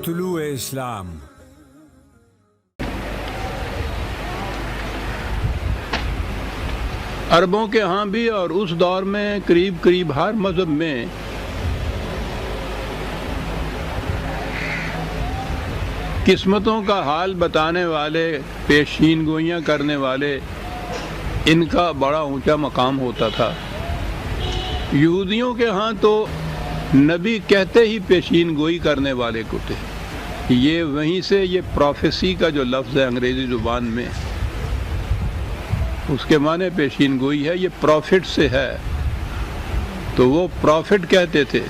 طلوع اسلام۔ عربوں کے ہاں بھی اور اس دور میں قریب قریب ہر مذہب میں قسمتوں کا حال بتانے والے، پیشین گوئیاں کرنے والے، ان کا بڑا اونچا مقام ہوتا تھا۔ یہودیوں کے ہاں تو نبی کہتے ہی پیشین گوئی کرنے والے کو تھے۔ یہ وہیں سے یہ پروفیسی کا جو لفظ ہے انگریزی زبان میں، اس کے معنی پیشین گوئی ہے، یہ پروفٹ سے ہے، تو وہ پروفٹ کہتے تھے،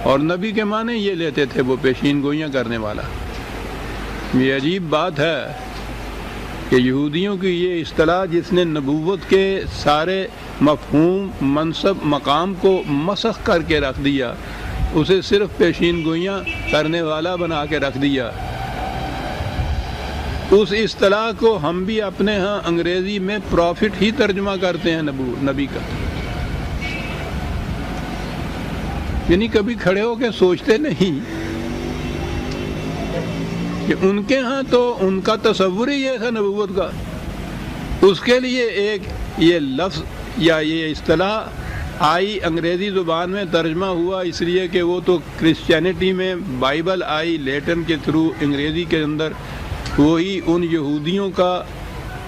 اور نبی کے معنی یہ لیتے تھے وہ پیشین گوئیاں کرنے والا۔ یہ عجیب بات ہے کہ یہودیوں کی یہ اصطلاح جس نے نبوت کے سارے مفہوم، منصب، مقام کو مسخ کر کے رکھ دیا، اسے صرف پیشین گوئیاں کرنے والا بنا کے رکھ دیا، اس اصطلاح کو ہم بھی اپنے ہاں انگریزی میں پروفٹ ہی ترجمہ کرتے ہیں نبی کا۔ یعنی کبھی کھڑے ہو کے سوچتے نہیں کہ ان کے ہاں تو ان کا تصور ہی یہ تھا نبوت کا، اس کے لیے ایک یہ لفظ یا یہ اصطلاح آئی انگریزی زبان میں، ترجمہ ہوا اس لیے کہ وہ تو کرسچینٹی میں بائبل آئی لیٹن کے تھرو انگریزی کے اندر، وہی ان یہودیوں کا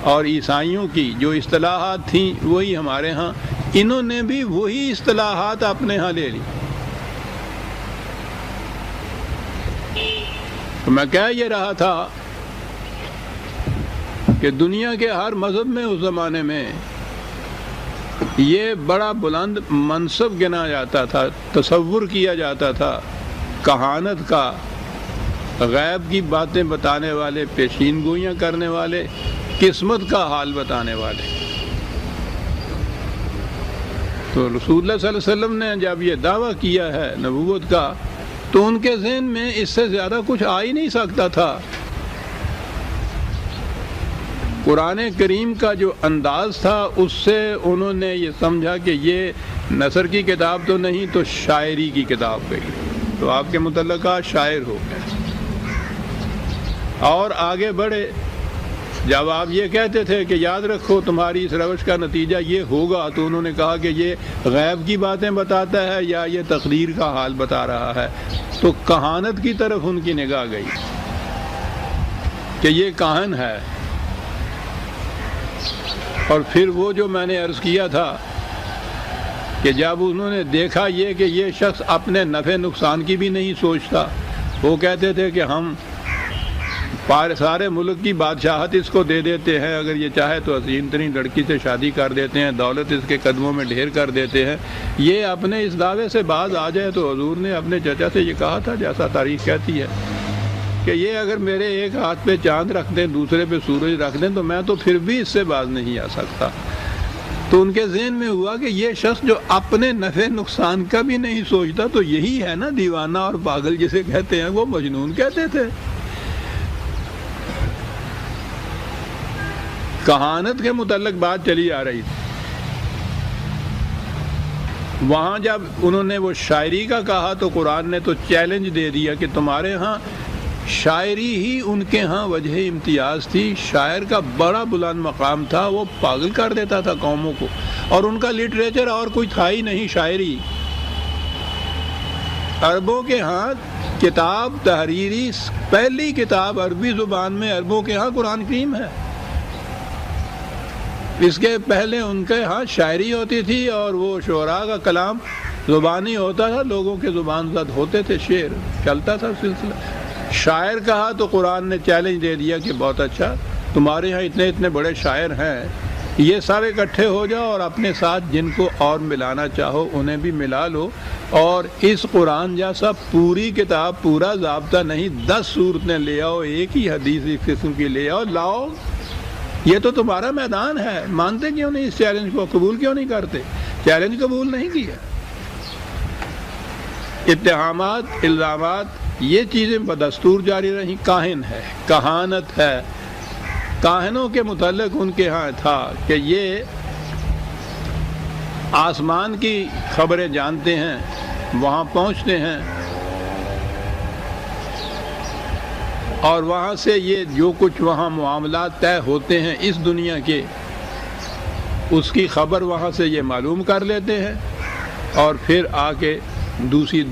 اور عیسائیوں کی جو اصطلاحات تھیں وہی ہمارے ہاں، انہوں نے بھی وہی اصطلاحات اپنے ہاں لے لی۔ تو میں کہہ یہ رہا تھا کہ دنیا کے ہر مذہب میں اس زمانے میں یہ بڑا بلند منصب گنا جاتا تھا، تصور کیا جاتا تھا کہانت کا، غیب کی باتیں بتانے والے، پیشین گوئیاں کرنے والے، قسمت کا حال بتانے والے۔ تو رسول اللہ صلی اللہ علیہ وسلم نے جب یہ دعویٰ کیا ہے نبوت کا، تو ان کے ذہن میں اس سے زیادہ کچھ آ ہی نہیں سکتا تھا۔ قرآن کریم کا جو انداز تھا اس سے انہوں نے یہ سمجھا کہ یہ نثر کی کتاب تو نہیں تو شاعری کی کتاب گئی، تو آپ کے متعلقہ شاعر ہو گئے اور آگے بڑھے۔ جب آپ یہ کہتے تھے کہ یاد رکھو تمہاری اس روش کا نتیجہ یہ ہوگا، تو انہوں نے کہا کہ یہ غیب کی باتیں بتاتا ہے یا یہ تقدیر کا حال بتا رہا ہے، تو کہانت کی طرف ان کی نگاہ گئی کہ یہ کاہن ہے۔ اور پھر وہ جو میں نے عرض کیا تھا کہ جب انہوں نے دیکھا یہ کہ یہ شخص اپنے نفع نقصان کی بھی نہیں سوچتا، وہ کہتے تھے کہ ہم سارے ملک کی بادشاہت اس کو دے دیتے ہیں، اگر یہ چاہے تو عظیم ترین لڑکی سے شادی کر دیتے ہیں، دولت اس کے قدموں میں ڈھیر کر دیتے ہیں، یہ اپنے اس دعوے سے باز آ جائے۔ تو حضور نے اپنے چچا سے یہ کہا تھا، جیسا تاریخ کہتی ہے، کہ یہ اگر میرے ایک ہاتھ پہ چاند رکھ دیں، دوسرے پہ سورج رکھ دیں، تو میں تو پھر بھی اس سے باز نہیں آ سکتا۔ تو ان کے ذہن میں ہوا کہ یہ شخص جو اپنے نفع نقصان کا بھی نہیں سوچتا، تو یہی ہے نا دیوانہ اور پاگل جسے کہتے ہیں، وہ مجنون کہتے تھے۔ کہانت کے متعلق بات چلی آ رہی تھی، وہاں جب انہوں نے وہ شاعری کا کہا تو قرآن نے تو چیلنج دے دیا کہ تمہارے ہاں شاعری ہی ان کے ہاں وجہ امتیاز تھی، شاعر کا بڑا بلند مقام تھا، وہ پاگل کر دیتا تھا قوموں کو، اور ان کا لٹریچر اور کوئی تھا ہی نہیں، شاعری۔ عربوں کے ہاں کتاب تحریری، پہلی کتاب عربی زبان میں عربوں کے ہاں قرآن کریم ہے۔ اس کے پہلے ان کے ہاں شاعری ہوتی تھی، اور وہ شعراء کا کلام زبانی ہوتا تھا، لوگوں کے زبان زد ہوتے تھے، شعر چلتا تھا سلسلہ۔ شاعر کہا تو قرآن نے چیلنج دے دیا کہ بہت اچھا، تمہارے ہاں اتنے اتنے بڑے شاعر ہیں، یہ سب اکٹھے ہو جاؤ اور اپنے ساتھ جن کو اور ملانا چاہو انہیں بھی ملا لو، اور اس قرآن جیسا پوری کتاب، پورا ضابطہ نہیں، 10 صورتیں لے آؤ، ایک ہی حدیث اس قسم کی لے آؤ، لاؤ، یہ تو تمہارا میدان ہے۔ مانتے کیوں نہیں اس چیلنج کو، قبول کیوں نہیں کرتے؟ چیلنج قبول نہیں کیا۔ اتہامات، الزامات، یہ چیزیں بدستور جاری رہیں۔ کاہن ہے، کہانت ہے، کاہنوں کے متعلق ان کے ہاں تھا کہ یہ آسمان کی خبریں جانتے ہیں، وہاں پہنچتے ہیں، اور وہاں سے یہ جو کچھ وہاں معاملات طے ہوتے ہیں اس دنیا کے، اس کی خبر وہاں سے یہ معلوم کر لیتے ہیں اور پھر آ کے دوسری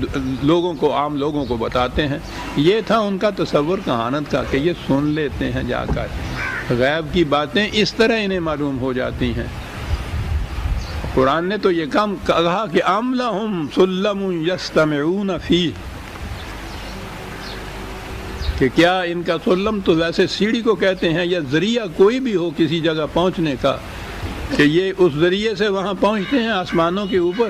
لوگوں کو، عام لوگوں کو بتاتے ہیں۔ یہ تھا ان کا تصور کہانت کا کہ یہ سن لیتے ہیں جا کر، غیب کی باتیں اس طرح انہیں معلوم ہو جاتی ہیں۔ قرآن نے تو یہ کام کہا کہ ام لہم سلم یستمعون فیہ، کہ کیا ان کا سلم تو ویسے سیڑھی کو کہتے ہیں، یا ذریعہ کوئی بھی ہو کسی جگہ پہنچنے کا، کہ یہ اس ذریعے سے وہاں پہنچتے ہیں آسمانوں کے اوپر،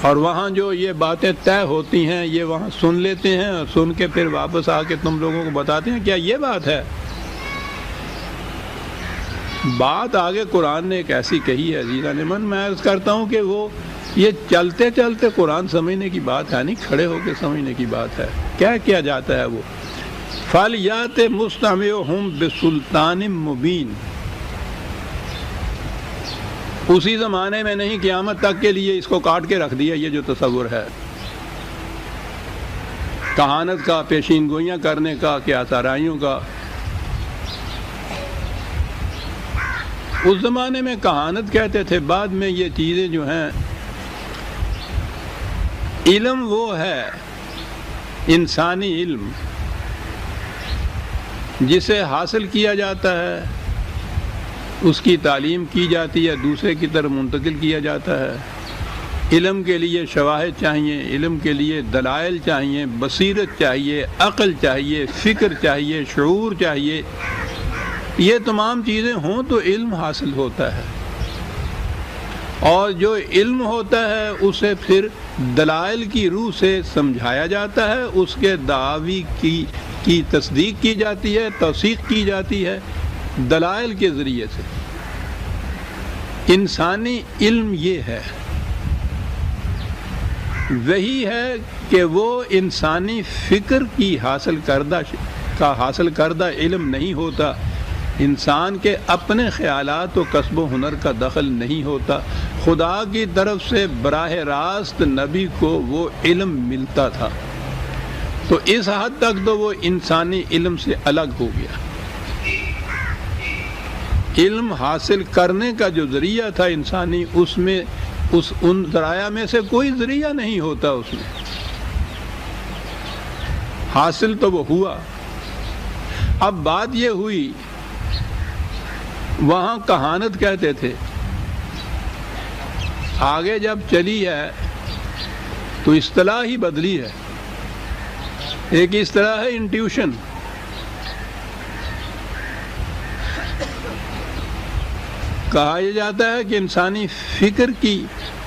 اور وہاں جو یہ باتیں طے ہوتی ہیں یہ وہاں سن لیتے ہیں، اور سن کے پھر واپس آ کے تم لوگوں کو بتاتے ہیں۔ کیا یہ بات ہے؟ بات آگے قرآن نے ایک ایسی کہی ہے عزیزان من، میں عرض کرتا ہوں کہ وہ یہ چلتے چلتے قرآن سمجھنے کی بات ہے نہیں، کھڑے ہو کے سمجھنے کی بات ہے۔ کیا کیا جاتا ہے وہ فَلْيَأْتِ مُسْتَمِعُهُمْ بِسُلْطَانٍ مُبِينٍ، اسی زمانے میں نہیں، قیامت تک کے لیے اس کو کاٹ کے رکھ دیا۔ یہ جو تصور ہے کہانت کا، پیشین گوئیاں کرنے کا، کیا سارائیوں کا، اس زمانے میں کہانت کہتے تھے، بعد میں یہ چیزیں جو ہیں، علم وہ ہے انسانی علم جسے حاصل کیا جاتا ہے، اس کی تعلیم کی جاتی ہے، دوسرے کی طرف منتقل کیا جاتا ہے۔ علم کے لیے شواہد چاہیے، علم کے لیے دلائل چاہیے، بصیرت چاہیے، عقل چاہیے، فکر چاہیے، شعور چاہیے۔ یہ تمام چیزیں ہوں تو علم حاصل ہوتا ہے، اور جو علم ہوتا ہے اسے پھر دلائل کی روح سے سمجھایا جاتا ہے، اس کے دعاوی کی تصدیق کی جاتی ہے، توثیق کی جاتی ہے دلائل کے ذریعے سے۔ انسانی علم یہ ہے، وہی ہے کہ وہ انسانی فکر کی حاصل کردہ علم نہیں ہوتا، انسان کے اپنے خیالات و کسب و ہنر کا دخل نہیں ہوتا، خدا کی طرف سے براہ راست نبی کو وہ علم ملتا تھا، تو اس حد تک تو وہ انسانی علم سے الگ ہو گیا۔ علم حاصل کرنے کا جو ذریعہ تھا انسانی، اس میں ان ذرائع میں سے کوئی ذریعہ نہیں ہوتا، اس میں حاصل تو وہ ہوا۔ اب بات یہ ہوئی، وہاں کہانت کہتے تھے، آگے جب چلی ہے تو اصطلاح ہی بدلی ہے۔ ایک اصطلاح ہے انٹیوشن، کہا یہ جاتا ہے کہ انسانی فکر کی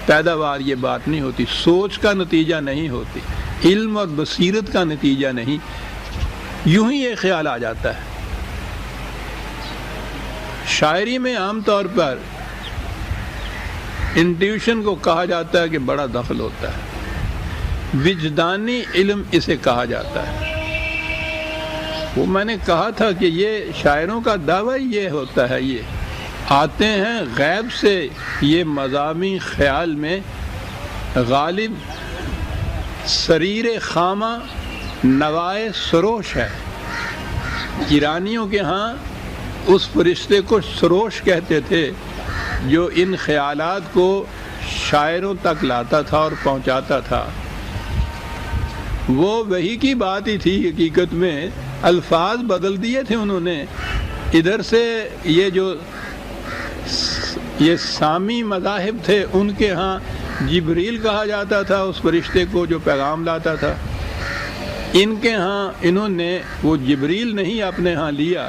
پیداوار یہ بات نہیں ہوتی، سوچ کا نتیجہ نہیں ہوتی، علم اور بصیرت کا نتیجہ نہیں، یوں ہی یہ خیال آ جاتا ہے۔ شاعری میں عام طور پر انٹیوشن کو کہا جاتا ہے کہ بڑا دخل ہوتا ہے، وجدانی علم اسے کہا جاتا ہے۔ وہ میں نے کہا تھا کہ یہ شاعروں کا دعویٰ یہ ہوتا ہے، یہ آتے ہیں غیب سے، یہ مضامین خیال میں غالب سریر خامہ نوائے سروش ہے۔ ایرانیوں کے ہاں اس فرشتے کو سروش کہتے تھے جو ان خیالات کو شاعروں تک لاتا تھا اور پہنچاتا تھا۔ وہ وہی کی بات ہی تھی، حقیقت میں الفاظ بدل دیے تھے انہوں نے۔ ادھر سے یہ سامی مذاہب تھے، ان کے ہاں جبریل کہا جاتا تھا اس فرشتے کو جو پیغام لاتا تھا، ان کے ہاں انہوں نے وہ جبریل نہیں اپنے ہاں لیا،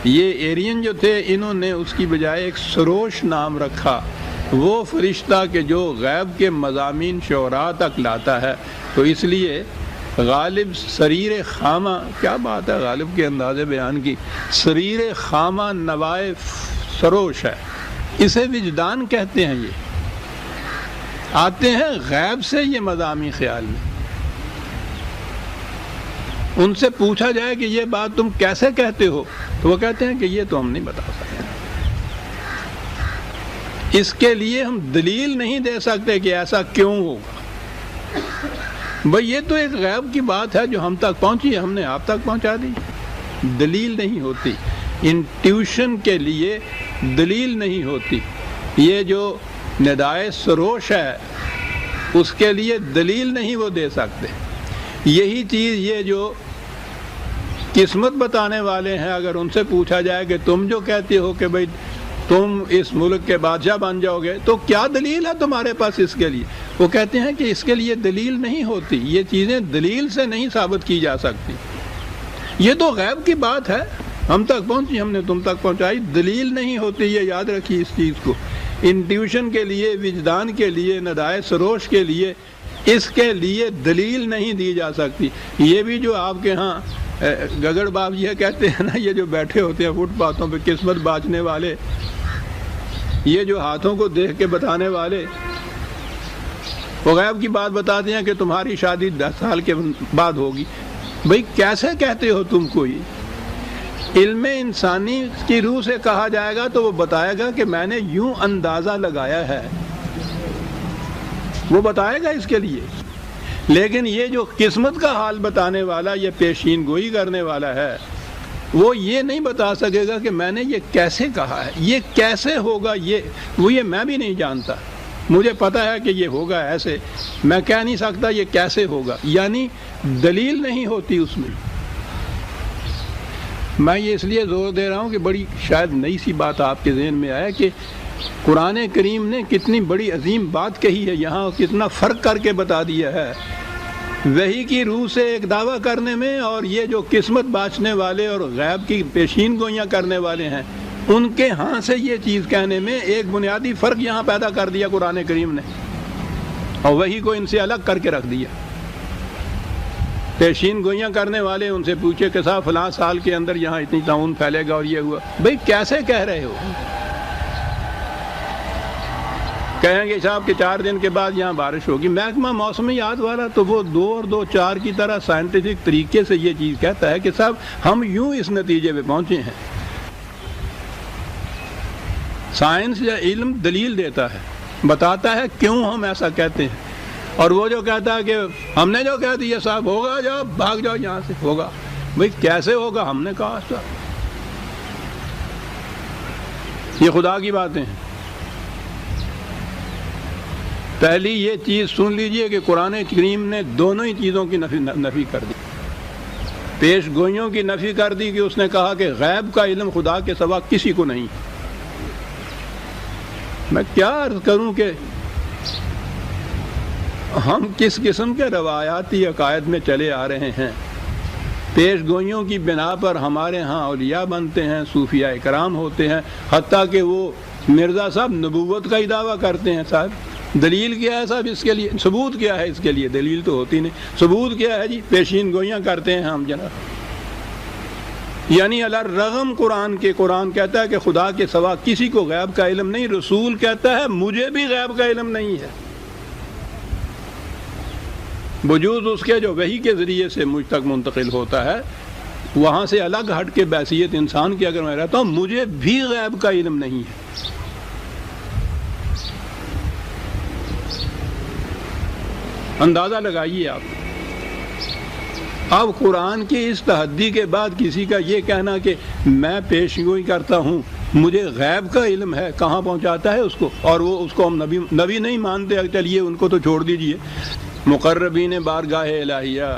یہ ایرین جو تھے انہوں نے اس کی بجائے ایک سروش نام رکھا، وہ فرشتہ کہ جو غیب کے مضامین شعراء تک لاتا ہے۔ تو اس لیے غالب سریر خامہ، کیا بات ہے غالب کے انداز بیان کی، سریر خامہ نوائے سروش ہے، اسے وجدان کہتے ہیں۔ یہ آتے ہیں غیب سے، یہ مضامین خیال میں۔ ان سے پوچھا جائے کہ یہ بات تم کیسے کہتے ہو، تو وہ کہتے ہیں کہ یہ تو ہم نہیں بتا سکتے، اس کے لیے ہم دلیل نہیں دے سکتے کہ ایسا کیوں ہوگا۔ بھئی یہ تو ایک غیب کی بات ہے جو ہم تک پہنچی، ہم نے آپ تک پہنچا دی، دلیل نہیں ہوتی، انٹیوشن کے لیے دلیل نہیں ہوتی۔ یہ جو ندائے سروش ہے اس کے لیے دلیل نہیں وہ دے سکتے۔ یہی چیز یہ جو قسمت بتانے والے ہیں، اگر ان سے پوچھا جائے کہ تم جو کہتے ہو کہ بھئی تم اس ملک کے بادشاہ بن جاؤ گے تو کیا دلیل ہے تمہارے پاس اس کے لیے؟ وہ کہتے ہیں کہ اس کے لیے دلیل نہیں ہوتی، یہ چیزیں دلیل سے نہیں ثابت کی جا سکتی، یہ تو غیب کی بات ہے، ہم تک پہنچی، ہم نے تم تک پہنچائی، دلیل نہیں ہوتی۔ یہ یاد رکھیے اس چیز کو، انٹیوشن کے لیے، وجدان کے لیے، ندائے سروش کے لیے، اس کے لیے دلیل نہیں دی جا سکتی۔ یہ بھی جو آپ کے ہاں گگڑ باب یہ کہتے ہیں نا، یہ جو بیٹھے ہوتے ہیں فٹ پاتھوں پہ قسمت باچنے والے، یہ جو ہاتھوں کو دیکھ کے بتانے والے، وہ غیب کی بات بتاتے ہیں کہ تمہاری شادی 10 سال کے بعد ہوگی۔ بھئی کیسے کہتے ہو تم کو؟ یہ علم انسانی کی روح سے کہا جائے گا تو وہ بتائے گا کہ میں نے یوں اندازہ لگایا ہے، وہ بتائے گا اس کے لیے۔ لیکن یہ جو قسمت کا حال بتانے والا، یہ پیشین گوئی کرنے والا ہے، وہ یہ نہیں بتا سکے گا کہ میں نے یہ کیسے کہا ہے، یہ کیسے ہوگا، یہ میں بھی نہیں جانتا، مجھے پتا ہے کہ یہ ہوگا ایسے، میں کہہ نہیں سکتا یہ کیسے ہوگا، یعنی دلیل نہیں ہوتی اس میں۔ میں یہ اس لیے زور دے رہا ہوں کہ بڑی شاید نئی سی بات آپ کے ذہن میں آئے کہ قرآن کریم نے کتنی بڑی عظیم بات کہی ہے، یہاں کتنا فرق کر کے بتا دیا ہے وحی کی روح سے ایک دعویٰ کرنے میں، اور یہ جو قسمت باچنے والے اور غیب کی پیشین گوئیاں کرنے والے ہیں ان کے ہاں سے یہ چیز کہنے میں ایک بنیادی فرق یہاں پیدا کر دیا قرآن کریم نے، اور وحی کو ان سے الگ کر کے رکھ دیا۔ پیشین گوئیاں کرنے والے ان سے پوچھے کہ صاحب فلاں سال کے اندر یہاں اتنی طاعون پھیلے گا اور یہ ہوا، بھئی کیسے کہہ رہے ہو؟ کہیں گے صاحب کہ 4 دن کے بعد یہاں بارش ہوگی، محکمہ موسمیات والا تو وہ 2 اور 2 4 کی طرح سائنٹیفک طریقے سے یہ چیز کہتا ہے کہ صاحب ہم یوں اس نتیجے پہ پہنچے ہیں۔ سائنس یا علم دلیل دیتا ہے، بتاتا ہے کیوں ہم ایسا کہتے ہیں، اور وہ جو کہتا ہے کہ ہم نے جو کہہ دیا صاحب ہوگا، جاؤ بھاگ جاؤ یہاں سے، ہوگا، بھئی کیسے ہوگا؟ ہم نے کہا صاحب، یہ خدا کی باتیں ہیں۔ پہلی یہ چیز سن لیجئے کہ قرآن کریم نے دونوں ہی چیزوں کی نفی کر دی، پیش گوئیوں کی نفی کر دی کہ اس نے کہا کہ غیب کا علم خدا کے سوا کسی کو نہیں۔ میں کیا عرض کروں کہ ہم کس قسم کے روایاتی عقائد میں چلے آ رہے ہیں۔ پیش گوئیوں کی بنا پر ہمارے ہاں اولیاء بنتے ہیں، صوفیاء کرام ہوتے ہیں، حتیٰ کہ وہ مرزا صاحب نبوت کا ہی دعویٰ کرتے ہیں۔ صاحب دلیل کیا ہے صاحب اس کے لیے؟ ثبوت کیا ہے اس کے لیے؟ دلیل تو ہوتی نہیں، ثبوت کیا ہے جی؟ پیشین گوئیاں کرتے ہیں ہم جناب، یعنی الرغم قرآن کے، قرآن کہتا ہے کہ خدا کے سوا کسی کو غیب کا علم نہیں، رسول کہتا ہے مجھے بھی غیب کا علم نہیں ہے، وجود اس کے جو وحی کے ذریعے سے مجھ تک منتقل ہوتا ہے، وہاں سے الگ ہٹ کے بحیثیت انسان کی اگر میں رہتا ہوں مجھے بھی غیب کا علم نہیں ہے۔ اندازہ لگائیے آپ، اب قرآن کی اس تحدی کے بعد کسی کا یہ کہنا کہ میں پیش گوئی کرتا ہوں، مجھے غیب کا علم ہے، کہاں پہنچاتا ہے اس کو؟ اور وہ اس کو ہم نبی نہیں مانتے، چلیے ان کو تو چھوڑ دیجئے، مقربین بارگاہ الہیہ،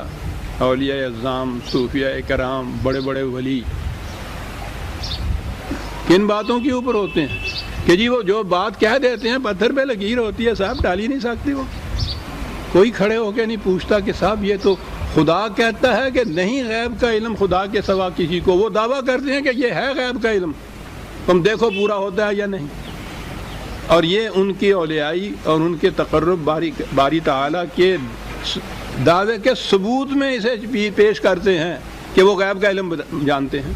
اولیاء اعظام، صوفیاء کرام، بڑے بڑے ولی، کن باتوں کے اوپر ہوتے ہیں کہ جی وہ جو بات کہہ دیتے ہیں پتھر پہ لکیر ہوتی ہے صاحب، ڈال ہی نہیں سکتی وہ، کوئی کھڑے ہو کے نہیں پوچھتا کہ صاحب یہ تو خدا کہتا ہے کہ نہیں غیب کا علم خدا کے سوا کسی کو، وہ دعویٰ کرتے ہیں کہ یہ ہے غیب کا علم، تم دیکھو پورا ہوتا ہے یا نہیں۔ اور یہ ان کی اولیائی اور ان کے تقرب باری تعالیٰ کے دعوے کے ثبوت میں اسے پیش کرتے ہیں کہ وہ غیب کا علم جانتے ہیں۔